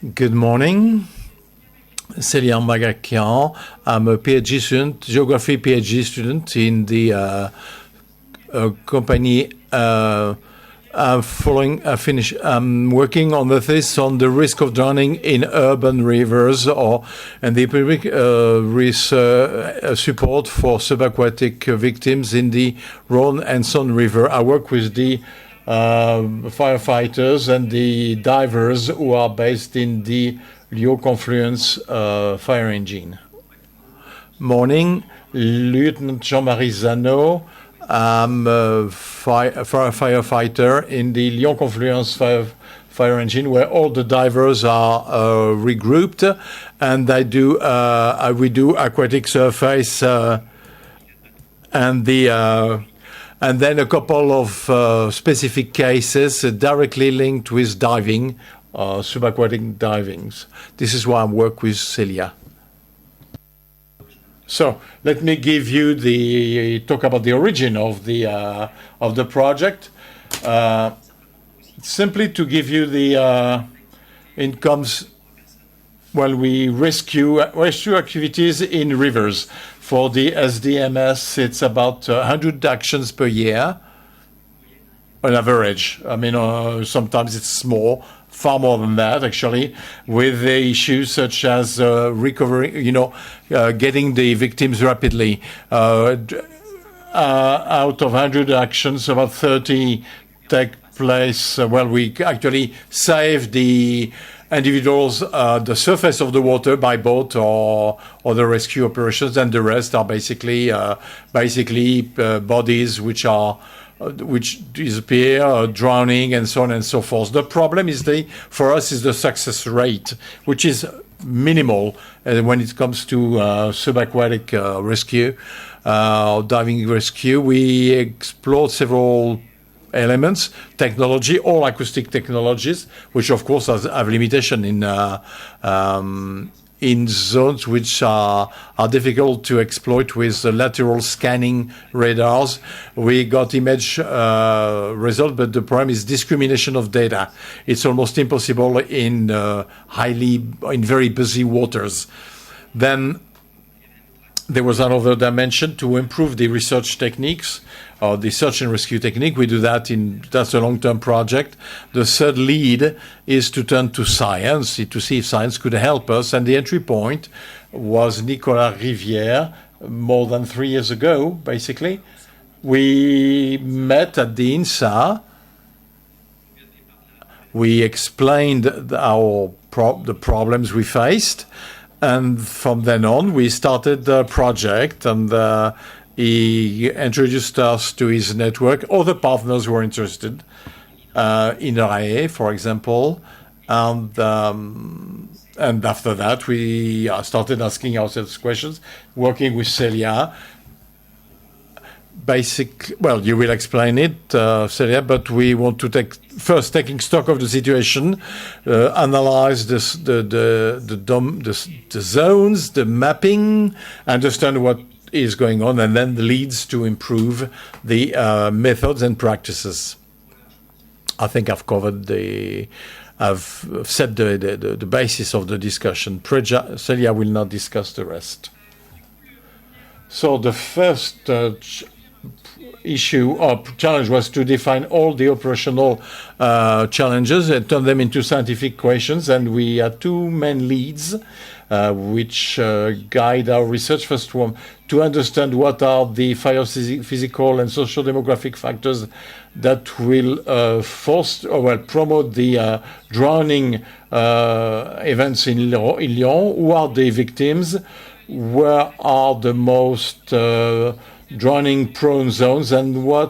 Good morning. Celia Maghakian. I'm a PhD student, geography PhD student in the company. I'm working on the thesis on the risk of drowning in urban rivers and the epidemic support for subaquatic victims in the Rhône and Saône River. I work with the firefighters and the divers who are based in the Lyon confluence fire engine. Morning, Lieutenant Jean-Marie Zanot. I'm a firefighter in the Lyon confluence fire engine, where all the divers are regrouped, and we do aquatic surface and then a couple of specific cases directly linked with diving, subaquatic divings. This is why I work with Celia. So let me talk about the origin of the project. Simply to give you the incomes. Well, we rescue activities in rivers. For the SDMIS, it's about 100 actions per year, on average. I mean, sometimes it's more, far more than that, actually, with the issues such as recovery, getting the victims rapidly. Out of 100 actions, about 30 take place. We actually save the individuals the surface of the water by boat or the rescue operations, and the rest are basically bodies which disappear, drowning, and so on and so forth. The problem for us is the success rate, which is minimal when it comes to subaquatic rescue, diving rescue. We explore several elements, technology, all acoustic technologies, which of course have limitation in zones which are difficult to exploit with lateral scanning radars. We got image result, but the problem is discrimination of data. It's almost impossible in very busy waters. Then there was another dimension to improve the research techniques, the search and rescue technique. We do that's a long-term project. The third lead is to turn to science, to see if science could help us. And the entry point was Nicolas Rivière more than 3 years ago, basically. We met at the INSA. We explained the problems we faced. And from then on, we started the project, and he introduced us to his network. Other partners were interested in RAE, for example. And after that, we started asking ourselves questions, working with Celia. You will explain it, Celia, but we want to taking stock of the situation, analyze the zones, the mapping, understand what is going on, and then leads to improve the methods and practices. I think I've set the basis of the discussion. Celia will not discuss the rest. So the first issue or challenge was to define all the operational challenges and turn them into scientific questions. And we had two main leads which guide our research. First one, to understand what are the physical and social demographic factors that will promote the drowning events in Lyon. Who are the victims? Where are the most drowning prone zones, and why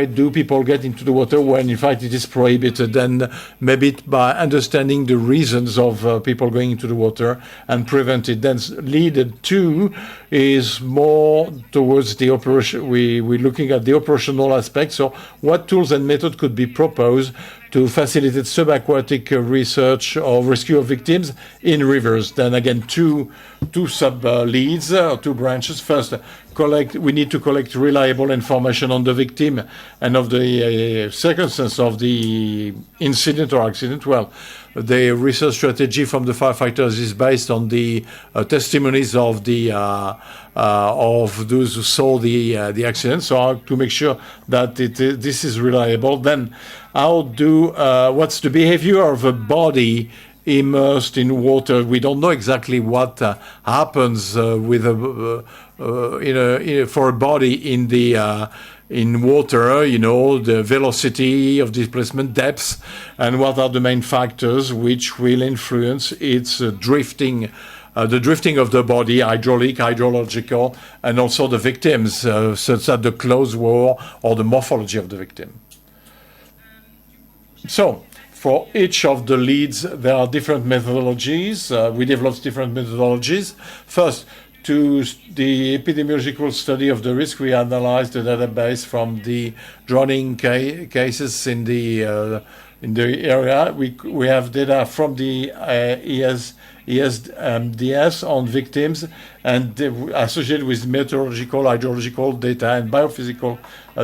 do people get into the water when in fact it is prohibited? And maybe by understanding the reasons of people going into the water and prevent it. Then lead 2 is more towards the operation. We're looking at the operational aspects. So what tools and methods could be proposed to facilitate subaquatic research or rescue of victims in rivers? Then again, two sub leads, 2 branches. First, we need to collect reliable information on the victim and of the circumstance of the incident or accident. Well, the research strategy from the firefighters is based on the testimonies of the of those who saw the accident. So to make sure that this is reliable, then what's the behavior of a body immersed in water? We don't know exactly what happens with for a body in water, the velocity of displacement, depth, and what are the main factors which will influence its drifting, the drifting of the body, hydraulic, hydrological, and also the victims, such as the clothes wore or the morphology of the victim. So, for each of the leads, there are different methodologies. We developed different methodologies. First, to the epidemiological study of the risk, we analyzed the database from the drowning cases in the area. We have data from the ESDMIS on victims and associated with meteorological, hydrological data and biophysical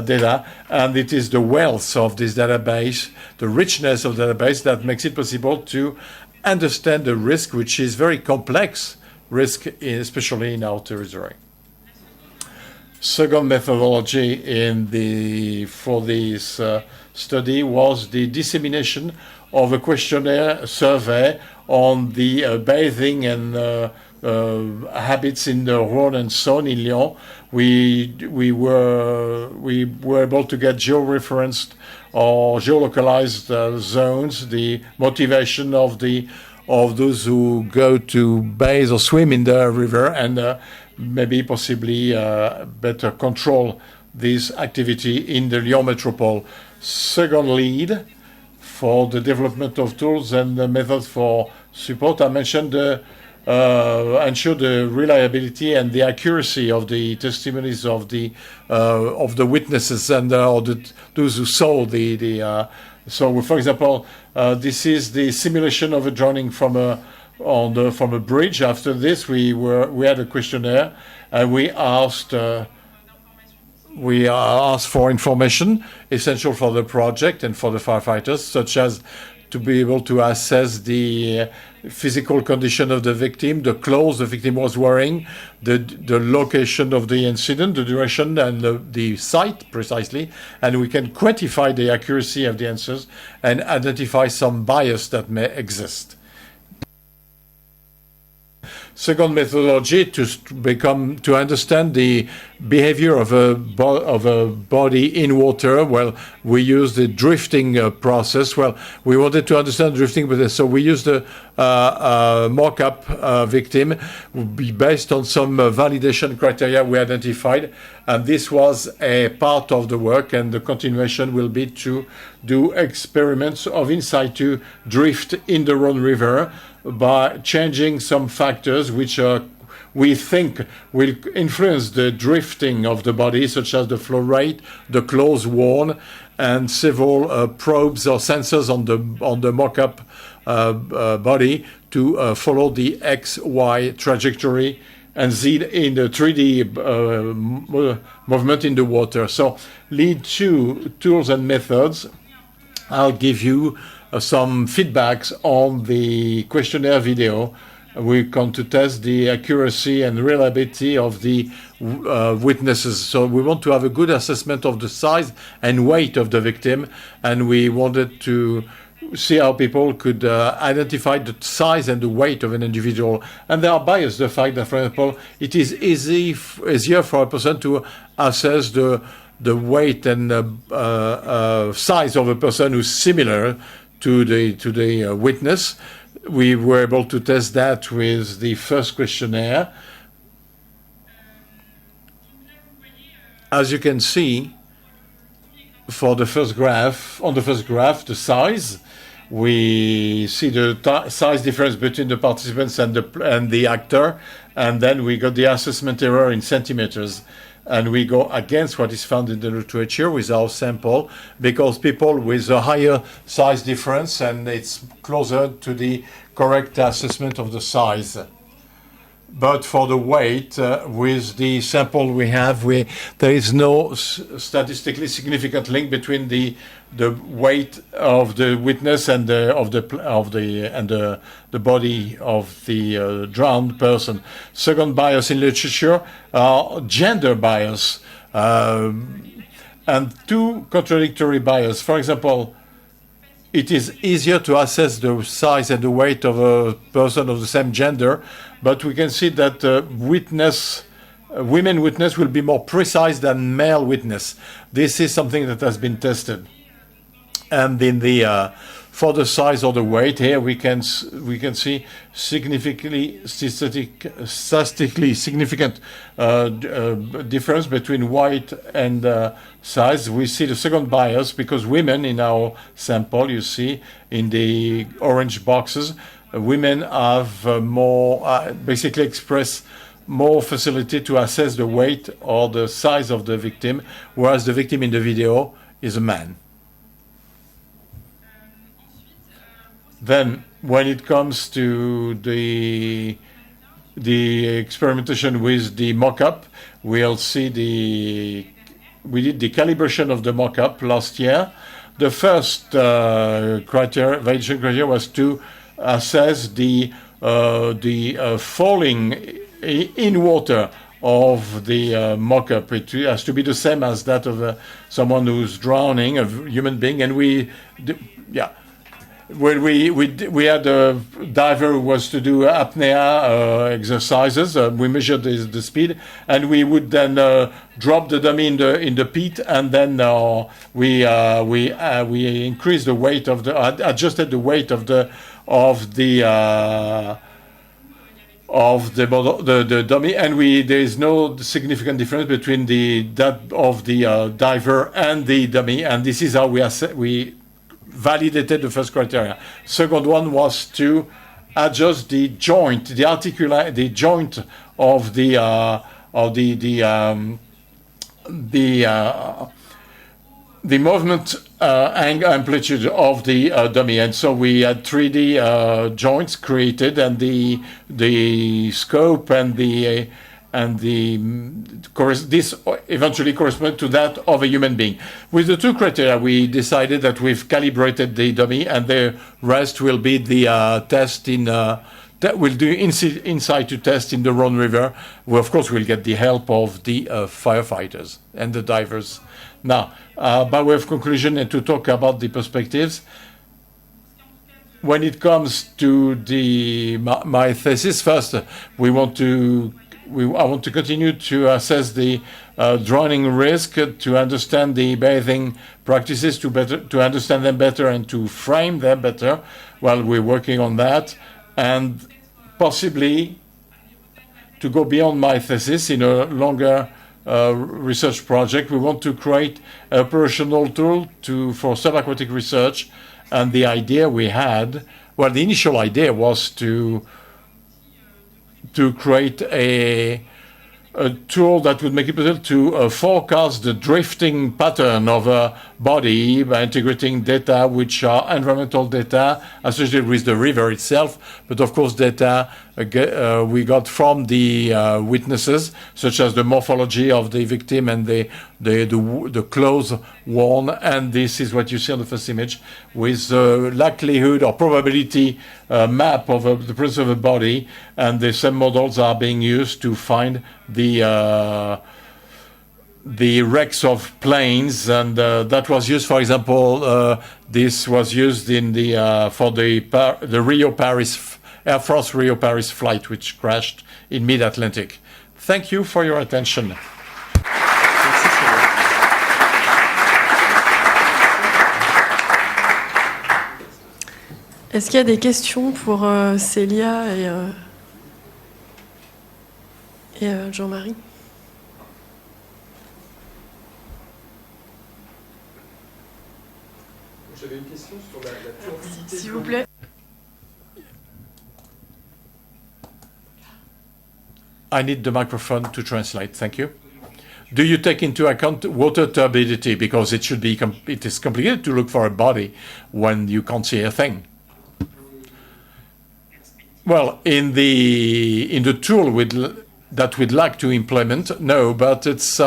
data. And it is the wealth of this database, the richness of the database, that makes it possible to understand the risk, which is very complex risk, especially in our territory. Second methodology for this study was the dissemination of a questionnaire survey on the bathing and habits in the Rhône and Saône in Lyon. We were able to get georeferenced or geolocalized zones, the motivation of those who go to bathe or swim in the river, and maybe possibly better control this activity in the Lyon metropole. Second lead for the development of tools and the methods for support, I mentioned ensure the reliability and the accuracy of the testimonies of the witnesses and those who saw So, for example, this is the simulation of a drowning from a bridge. After this, we had a questionnaire, and we asked for information essential for the project and for the firefighters, such as to be able to assess the physical condition of the victim, the clothes the victim was wearing, the location of the incident, the duration, and the site precisely. And we can quantify the accuracy of the answers and identify some bias that may exist. Second methodology to understand the behavior of a body in water. Well, we used the drifting process. Well, we wanted to understand drifting, so we used a mock-up victim based on some validation criteria we identified, and this was a part of the work. And the continuation will be to do experiments of in situ drift in the Rhône River by changing some factors which we think will influence the drifting of the body, such as the flow rate, the clothes worn, and several probes or sensors on the mock-up body to follow the X-Y trajectory and Z in the 3D movement in the water. So, lead to tools and methods. I'll give you some feedbacks on the questionnaire video. We come to test the accuracy and reliability of the witnesses. So we want to have a good assessment of the size and weight of the victim, and we wanted to see how people could identify the size and the weight of an individual. And there are biases. The fact that, for example, it is easier for a person to assess the weight and size of a person who's similar to the witness. We were able to test that with the first questionnaire. As you can see, for the first graph, the size, we see the size difference between the participants and the actor, and then we got the assessment error in centimeters. And we go against what is found in the literature with our sample, because people with a higher size difference, and it's closer to the correct assessment of the size. but for the weight, with the sample we have, there is no statistically significant link between the weight of the witness and the body of the drowned person. Second bias in literature are gender bias and two contradictory bias. For example, it is easier to assess the size and the weight of a person of the same gender, but we can see that women witness will be more precise than male witness. This is something that has been tested. And in the for the size or the weight, here we can see statistically significant difference between weight and size. We see the second bias because women in our sample, you see in the orange boxes, women have basically express more facility to assess the weight or the size of the victim, whereas the victim in the video is a man. Then, when it comes to the experimentation with the mock-up, we'll see we did the calibration of the mock-up last year. The first validation criteria was to assess the falling in water of the mock-up. It has to be the same as that of someone who's drowning, a human being, and when we had a diver who was to do apnea exercises, we measured the speed, and we would then drop the dummy in the pit, and then we increased the weight of adjusted the weight of the dummy, and there is no significant difference between that of the diver and the dummy, and this is how we validated the first criteria. Second one was to adjust the joint, the joint of the movement amplitude of the dummy, and so we had 3D joints created, and the scope this eventually corresponds to that of a human being. With the two criteria, we decided that we've calibrated the dummy, and the rest will be the test that we'll do in situ test in the Rhône River, where of course we'll get the help of the firefighters and the divers. Now, by way of conclusion and to talk about the perspectives, when it comes to my thesis, first I want to continue to assess the drowning risk, to understand the bathing practices, to understand them better and to frame them better. Well, we're working on that, and possibly to go beyond my thesis in a longer research project. We want to create an operational tool for subaquatic research, and the idea we had, the initial idea was to create a tool that would make it possible to forecast the drifting pattern of a body by integrating data which are environmental data associated with the river itself, but of course data we got from the witnesses, such as the morphology of the victim and the clothes worn, and this is what you see on the first image, with the likelihood or probability map of the presence of a body, and the same models are being used to find the wrecks of planes, and that was used, for example, this was used in for the Rio-Paris Air France Rio-Paris flight, which crashed in mid-Atlantic. Thank you for your attention. Est-ce qu'il y a des questions pour Celia et Jean-Marie? J'avais une question sur la turbidité. S'il vous plaît. I need the microphone to translate. Thank you. Do you take into account water turbidity? Because it is complicated to look for a body when you can't see a thing. Well, in the tool that we'd like to implement, no, but it's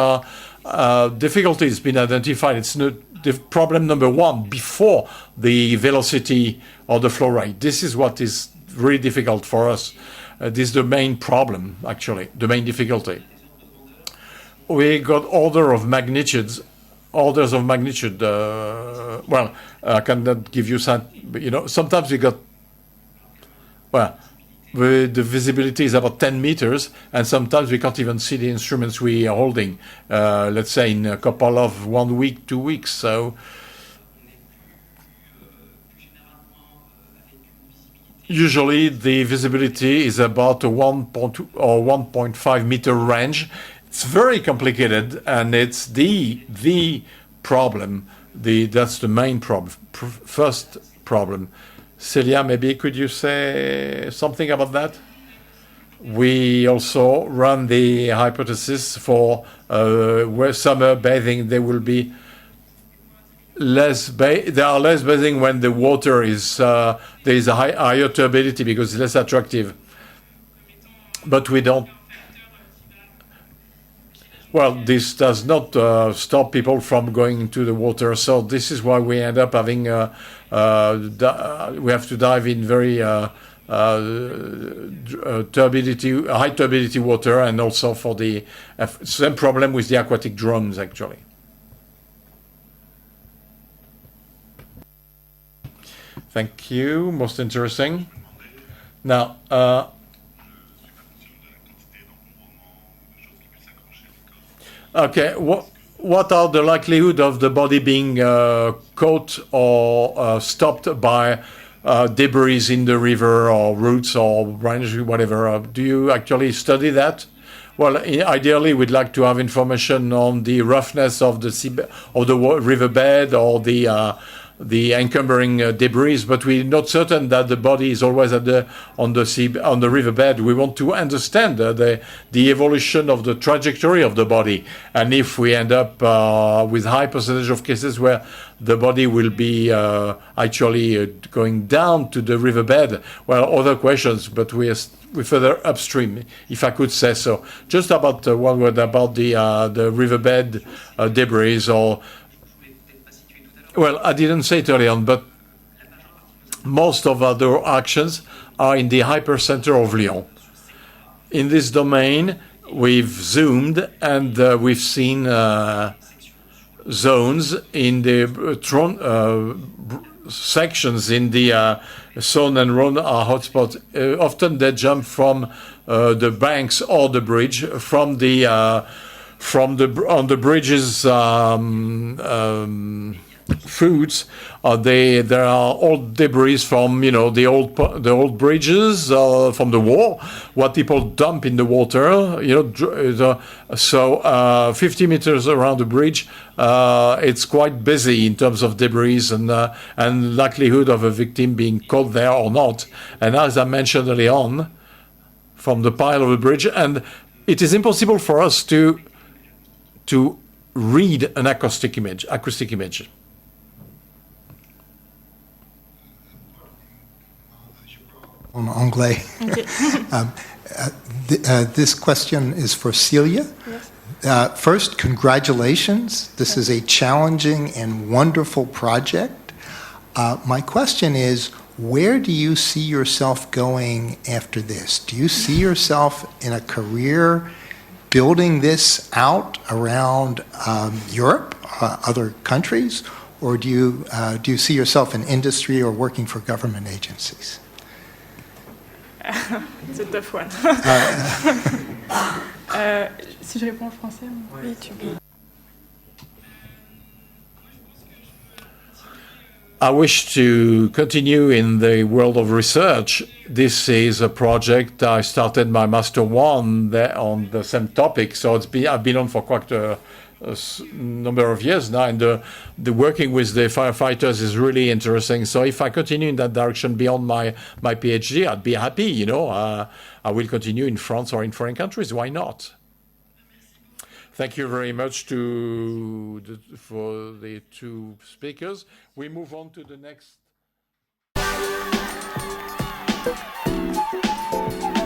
difficulty has been identified. It's not the problem number one before the velocity or the flow rate. This is what is really difficult for us. This is the main problem, actually, the main difficulty. We got orders of magnitude. Well, I cannot give you some. Sometimes we got. Well, the visibility is about 10 meters, and sometimes we can't even see the instruments we are holding. Let's say in a couple of 1 week, 2 weeks. So usually the visibility is about a 1.2 or 1.5 meter range. It's very complicated, and it's the problem. That's the main problem. First problem. Celia, maybe could you say something about that? We also run the hypothesis for where summer bathing there will be there are less bathing when the water is there is a higher turbidity because it's less attractive. But we don't. Well, this does not stop people from going into the water. So this is why we end up having we have to dive in very high turbidity water, and also for the same problem with the aquatic drones, actually. Thank you. Most interesting. Now. Okay, what are the likelihood of the body being caught or stopped by debris in the river or roots or branches, whatever? Do you actually study that? Well, ideally, we'd like to have information on the roughness of the riverbed or the encumbering debris, but we're not certain that the body is always on the riverbed. We want to understand the evolution of the trajectory of the body, and if we end up with high percentage of cases where the body will be actually going down to the riverbed, well, other questions, but we're further upstream, if I could say so. Just about one word about the riverbed debris or. Well, I didn't say it early on, but most of our actions are in the hypercenter of Lyon. In this domain, we've zoomed and we've seen zones in the sections in the Saône and Rhône are hotspots. Often they jump from the banks or the bridge on the bridges. Foods, there are old debris from the old bridges from the war, what people dump in the water. So 50 meters around the bridge, it's quite busy in terms of debris and likelihood of a victim being caught there or not. And as I mentioned early on, from the pile of the bridge, and it is impossible for us to read an acoustic image. En anglais. Okay. This question is for Celia. Yes. First, congratulations. This is a challenging and wonderful project. My question is, where do you see yourself going after this? Do you see yourself in a career building this out around Europe, other countries, or do you see yourself in industry or working for government agencies? It's a tough one. Si je réponds en français. Oui, tu peux. I wish to continue in the world of research. This is a project I started my Master 1 there on the same topic, so I've been on for quite a number of years now, and the working with the firefighters is really interesting. So if I continue in that direction beyond my PhD, I'd be happy. I will continue in France or in foreign countries. Why not? Thank you very much for the two speakers. We move on to the next. Merci.